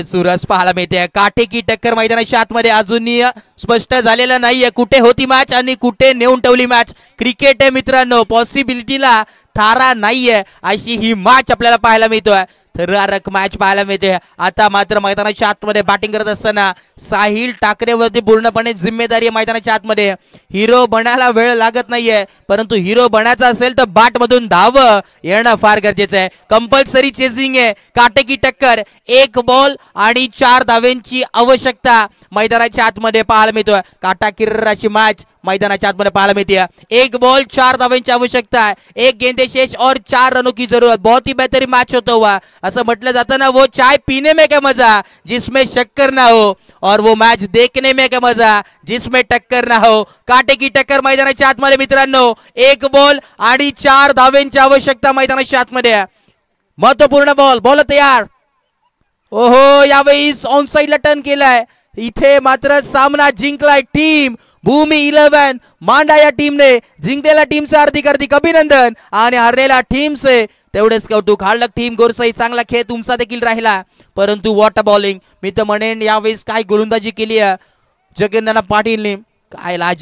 सुरस पाहायला मिळते. काटेकी टक्कर मैदानाच्या आतमध्ये अजूनही स्पष्ट झालेलं नाहीये कुठे होती मॅच आणि कुठे नेऊन ठेवली मॅच. क्रिकेट आहे मित्रांनो, पॉसिबिलिटीला थारा नाहीये अशी ही मॅच आपल्याला पाहायला मिळतोय. थरारक मॅच पाहायला मिळते. आता मात्र मैदानाच्या आतमध्ये बॅटिंग करत असताना साहिल ठाकरेवरती पूर्णपणे जिम्मेदारी आहे मैदानाच्या आतमध्ये. हिरो बनायला वेळ लागत नाहीये, परंतु हिरो बनायचा असेल तर बॅट मधून धाव येणं फार गरजेचं आहे. कंपल्सरी चेसिंग आहे. काटेकी टक्कर. 1 बॉल आणि 4 धाव्यांची आवश्यकता मैदानाच्या आतमध्ये पाहायला मिळतोय. काटाकीर अशी मॅच मैदानाच्या आतमध्ये पाहायला मिळते. 1 बॉल 4 धाव्यांची आवश्यकता है. 1 गेंदे शेष और 4 रनों की जरूरत. बहुत ही बेहतरीन मैच होता हुआ. असं म्हटलं जातं ना, वो चाय पीने में क्या मजा जिसमें शक्कर ना हो और वो मैच देखने में क्या मजा जिसमें टक्कर ना हो. काटे की टक्कर मैदानाच्या आतमध्ये मित्रांनो. 1 बॉल आणि 4 धाव्यांची आवश्यकता मैदानाच्या आतमध्ये. महत्वपूर्ण बॉल. बॉल तयार. ओहो यावेळेस ऑन साइडला टर्न केलाय. इथे मात्र सामना जिंकलाय टीम भूमी 11 मांडा या टीमने. जिंकलेल्या टीमचे हार्दिक अभिनंदन आणि हरलेल्या टीमचे तेवढेच कौतुक. हार्डलक टीम गोरसाई. चांगला खेळ तुमचा देखील राहिला, परंतु वॉट अ बॉलिंग. मी तर म्हणेन यावेळेस काय गोलंदाजी केली आहे जगन्नाथ पाटीलने. काय लाज.